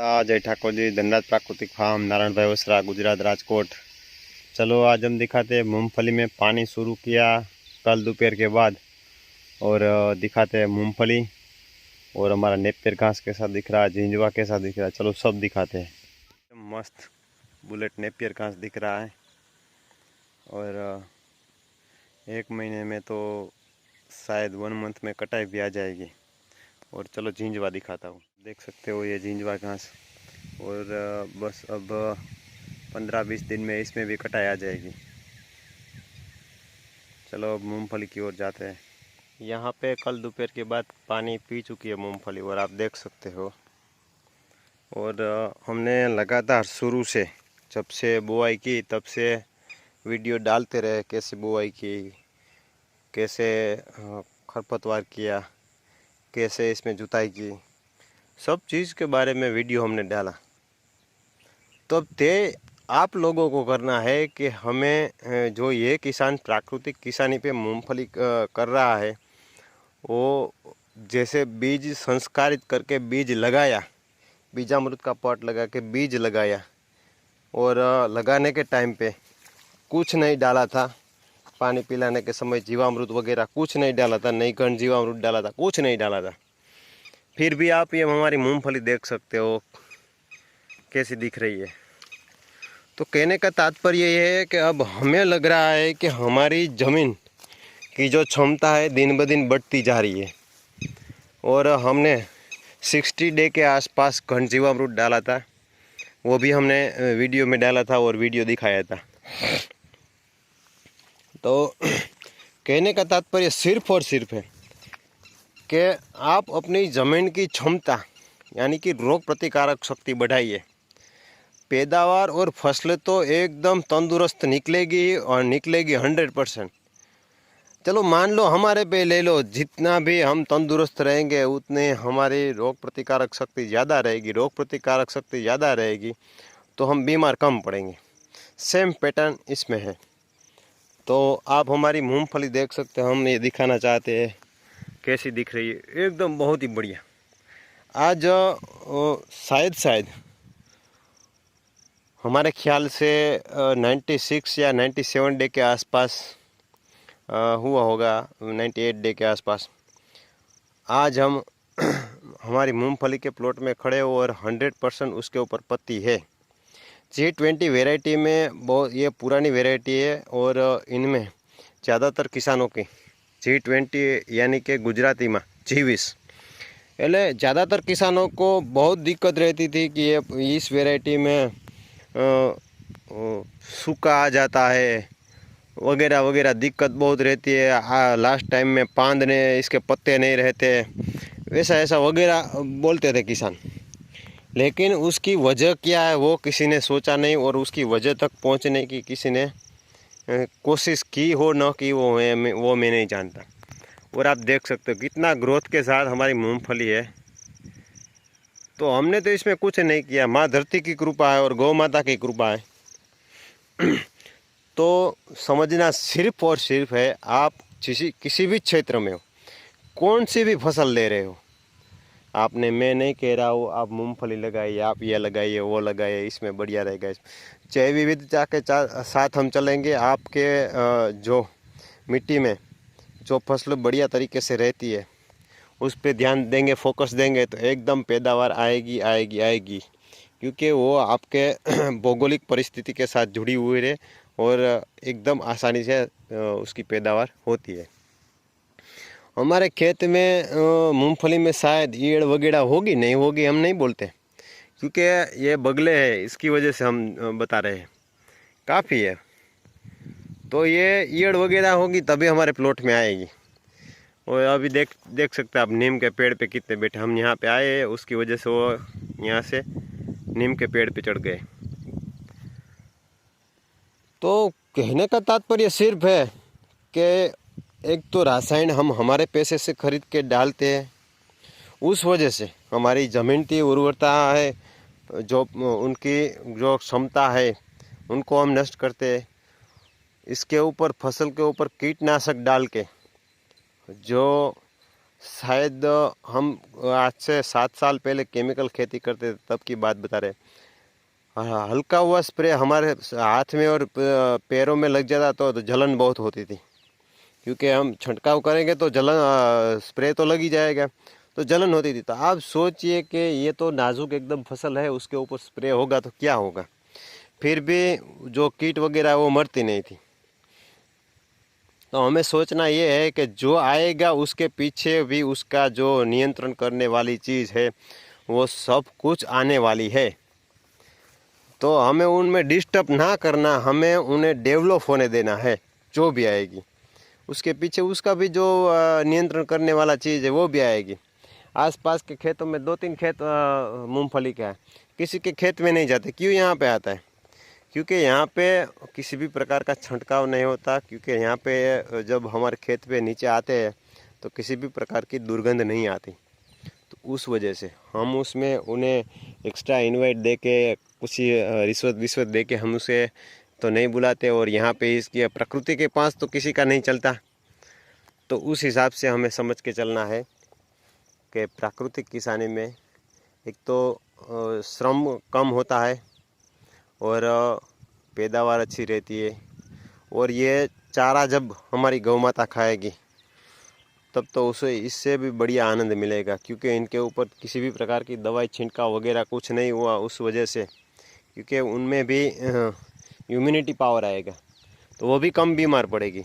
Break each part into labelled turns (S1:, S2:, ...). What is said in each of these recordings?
S1: जय ठाकुर जी, धनराज प्राकृतिक फार्म, नारायण भाई वसरा, गुजरात, राजकोट। चलो आज हम दिखाते हैं मूंगफली में पानी शुरू किया कल दोपहर के बाद, और दिखाते हैं मूंगफली और हमारा नेपियर घास कैसा दिख रहा है, झिंझवा कैसा दिख रहा है। चलो सब दिखाते हैं। मस्त बुलेट नेपियर घास दिख रहा है, और 1 महीने में तो शायद 1 मंथ में कटाई भी आ जाएगी। और चलो झिंझवा दिखाता हूँ। देख सकते हो ये झिंझवा घास, और बस अब 15-20 दिन में इसमें भी कटाई आ जाएगी। चलो अब मूंगफली की ओर जाते हैं। यहाँ पे कल दोपहर के बाद पानी पी चुकी है मूंगफली, और आप देख सकते हो। और हमने लगातार शुरू से, जब से बुआई की तब से वीडियो डालते रहे, कैसे बुआई की, कैसे खरपतवार किया, कैसे इसमें जुताई की, सब चीज़ के बारे में वीडियो हमने डाला। तो तय आप लोगों को करना है कि हमें जो ये किसान प्राकृतिक किसानी पे मूंगफली कर रहा है, वो जैसे बीज संस्कारित करके बीज लगाया, बीजामृत का पॉट लगा के बीज लगाया, और लगाने के टाइम पे कुछ नहीं डाला था, पानी पिलाने के समय जीवामृत वगैरह कुछ नहीं डाला था, नहीं घन जीवामृत डाला था, कुछ नहीं डाला था। फिर भी आप ये हमारी मूंगफली देख सकते हो कैसी दिख रही है। तो कहने का तात्पर्य ये है कि अब हमें लग रहा है कि हमारी ज़मीन की जो क्षमता है दिन ब दिन बढ़ती जा रही है। और हमने 60 डे के आसपास घन जीवामृत डाला था, वो भी हमने वीडियो में डाला था और वीडियो दिखाया था। तो कहने का तात्पर्य सिर्फ और सिर्फ है कि आप अपनी ज़मीन की क्षमता यानी कि रोग प्रतिकारक शक्ति बढ़ाइए। पैदावार और फसलें तो एकदम तंदुरुस्त निकलेगी, और निकलेगी 100%। चलो मान लो हमारे पे ले लो, जितना भी हम तंदुरुस्त रहेंगे उतने हमारी रोग प्रतिकारक शक्ति ज़्यादा रहेगी। रोग प्रतिकारक शक्ति ज़्यादा रहेगी तो हम बीमार कम पड़ेंगे। सेम पैटर्न इसमें है। तो आप हमारी मूंगफली देख सकते हैं, हम ये दिखाना चाहते हैं कैसी दिख रही है, एकदम बहुत ही बढ़िया। आज शायद हमारे ख्याल से 96 या 97 डे के आसपास हुआ होगा, 98 डे के आसपास। आज हम हमारी मूंगफली के प्लॉट में खड़े हो, और 100% उसके ऊपर पत्ती है। G20 वैरायटी में बहुत ये पुरानी वैरायटी है, और इनमें ज़्यादातर किसानों की G20 यानी कि गुजराती में G20, એટલે ज़्यादातर किसानों को बहुत दिक्कत रहती थी कि ये इस वैरायटी में सूखा आ जाता है वगैरह वगैरह, दिक्कत बहुत रहती है। लास्ट टाइम में पांदने इसके पत्ते नहीं रहते, वैसा ऐसा वगैरह बोलते थे किसान। लेकिन उसकी वजह क्या है वो किसी ने सोचा नहीं, और उसकी वजह तक पहुंचने की किसी ने कोशिश की हो न की वो मैं नहीं जानता। और आप देख सकते हो कितना ग्रोथ के साथ हमारी मूंगफली है। तो हमने तो इसमें कुछ नहीं किया, माँ धरती की कृपा है और गौ माता की कृपा है। तो समझना सिर्फ और सिर्फ है, आप किसी भी क्षेत्र में हो, कौन सी भी फसल ले रहे हो, आपने, मैं नहीं कह रहा हूँ आप मूंगफली लगाइए, आप ये लगाइए वो लगाइए, इसमें बढ़िया रहेगा। जैव विविधता के साथ हम चलेंगे, आपके जो मिट्टी में जो फसल बढ़िया तरीके से रहती है उस पर ध्यान देंगे, फोकस देंगे, तो एकदम पैदावार आएगी आएगी आएगी, क्योंकि वो आपके भौगोलिक परिस्थिति के साथ जुड़ी हुई है, और एकदम आसानी से उसकी पैदावार होती है। हमारे खेत में मूंगफली में शायद ईयड़ वगैरह होगी, नहीं होगी हम नहीं बोलते, क्योंकि ये बगले है, इसकी वजह से हम बता रहे हैं, काफ़ी है। तो ये ईयड़ वगैरह होगी तभी हमारे प्लॉट में आएगी। और अभी देख सकते हैं आप नीम के पेड़ पे कितने बैठे, हम यहाँ पे आए, उसकी वजह से वो यहाँ से नीम के पेड़ पे चढ़ गए। तो कहने का तात्पर्य सिर्फ है कि एक तो रासायन हम हमारे पैसे से खरीद के डालते हैं, उस वजह से हमारी ज़मीन की उर्वरता है, जो उनकी जो क्षमता है उनको हम नष्ट करते हैं। इसके ऊपर फसल के ऊपर कीटनाशक डाल के जो शायद हम आज से 7 साल पहले केमिकल खेती करते थे, तब की बात बता रहे। हल्का हुआ स्प्रे हमारे हाथ में और पैरों में लग जाता तो जलन बहुत होती थी, क्योंकि हम छिड़काव करेंगे तो जलन, स्प्रे तो लग ही जाएगा, तो जलन होती थी। तो आप सोचिए कि ये तो नाजुक एकदम फसल है, उसके ऊपर स्प्रे होगा तो क्या होगा। फिर भी जो कीट वगैरह वो मरती नहीं थी। तो हमें सोचना ये है कि जो आएगा उसके पीछे भी उसका जो नियंत्रण करने वाली चीज़ है वो सब कुछ आने वाली है। तो हमें उनमें डिस्टर्ब ना करना, हमें उन्हें डेवलप होने देना है। जो भी आएगी उसके पीछे उसका भी जो नियंत्रण करने वाला चीज़ है वो भी आएगी। आसपास के खेतों में 2-3 खेत मूंगफली का है, किसी के खेत में नहीं जाते। क्यों यहाँ पे आता है? क्योंकि यहाँ पे किसी भी प्रकार का छंटकाव नहीं होता, क्योंकि यहाँ पे जब हमारे खेत पे नीचे आते हैं तो किसी भी प्रकार की दुर्गंध नहीं आती। तो उस वजह से हम उसमें उन्हें एक्स्ट्रा इनवाइट दे के, कुछ रिश्वत दे के हम उसे तो नहीं बुलाते। और यहाँ पे इसकी प्रकृति के पास तो किसी का नहीं चलता। तो उस हिसाब से हमें समझ के चलना है कि प्राकृतिक किसानी में एक तो श्रम कम होता है और पैदावार अच्छी रहती है। और ये चारा जब हमारी गौ माता खाएगी तब तो उसे इससे भी बढ़िया आनंद मिलेगा, क्योंकि इनके ऊपर किसी भी प्रकार की दवाई छिड़काव वगैरह कुछ नहीं हुआ उस वजह से। क्योंकि उनमें भी इम्यूनिटी पावर आएगा, तो वो भी कम बीमार पड़ेगी।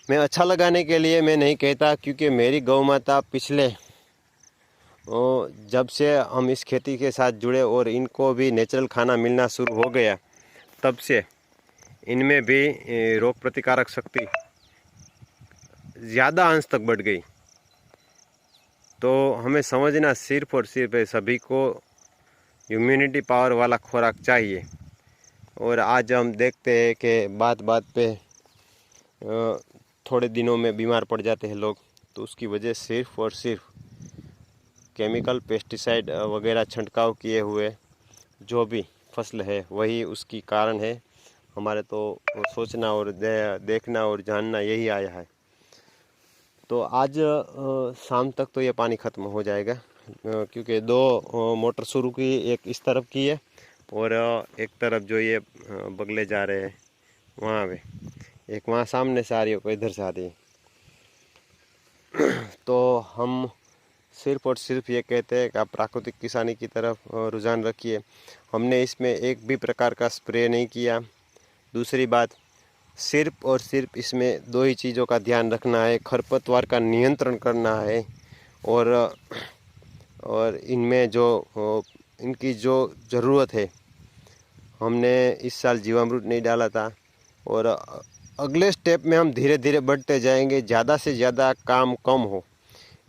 S1: मैं अच्छा लगाने के लिए मैं नहीं कहता, क्योंकि मेरी गौ माता पिछले जब से हम इस खेती के साथ जुड़े और इनको भी नेचुरल खाना मिलना शुरू हो गया, तब से इनमें भी रोग प्रतिकारक शक्ति ज़्यादा अंश तक बढ़ गई। तो हमें समझना सिर्फ और सिर्फ सभी को इम्यूनिटी पावर वाला खुराक चाहिए। और आज हम देखते हैं कि बात बात पे थोड़े दिनों में बीमार पड़ जाते हैं लोग। तो उसकी वजह सिर्फ और सिर्फ केमिकल पेस्टिसाइड वगैरह छिड़काव किए हुए जो भी फसल है वही उसकी कारण है। हमारे तो सोचना और देखना और जानना यही आया है। तो आज शाम तक तो ये पानी ख़त्म हो जाएगा, क्योंकि 2 मोटर शुरू की, एक इस तरफ की है और एक तरफ जो ये बगले जा रहे हैं वहाँ पे, एक वहाँ सामने से आ रही है, कोई इधर से आ रही है। तो हम सिर्फ और सिर्फ ये कहते हैं कि आप प्राकृतिक किसानी की तरफ रुझान रखिए। हमने इसमें एक भी प्रकार का स्प्रे नहीं किया। दूसरी बात, सिर्फ और सिर्फ इसमें 2 ही चीज़ों का ध्यान रखना है, खरपतवार का नियंत्रण करना है और इनमें जो इनकी जो ज़रूरत है, हमने इस साल जीवामृत नहीं डाला था और अगले स्टेप में हम धीरे धीरे बढ़ते जाएंगे। ज़्यादा से ज़्यादा काम कम हो।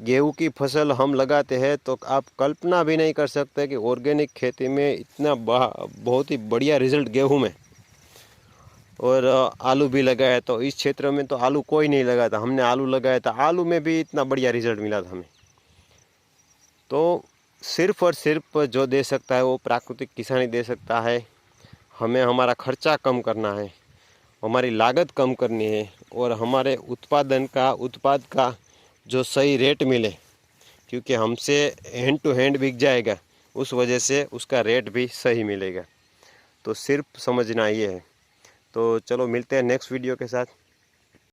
S1: गेहूं की फसल हम लगाते हैं तो आप कल्पना भी नहीं कर सकते कि ऑर्गेनिक खेती में इतना बहुत ही बढ़िया रिजल्ट गेहूं में। और आलू भी लगाया, तो इस क्षेत्र में तो आलू कोई नहीं लगाया था, हमने आलू लगाया था, आलू में भी इतना बढ़िया रिजल्ट मिला था हमें। तो सिर्फ और सिर्फ जो दे सकता है वो प्राकृतिक किसानी दे सकता है। हमें हमारा खर्चा कम करना है, हमारी लागत कम करनी है और हमारे उत्पाद का जो सही रेट मिले, क्योंकि हमसे हैंड टू हैंड बिक जाएगा, उस वजह से उसका रेट भी सही मिलेगा। तो सिर्फ समझना ये है। तो चलो मिलते हैं नेक्स्ट वीडियो के साथ।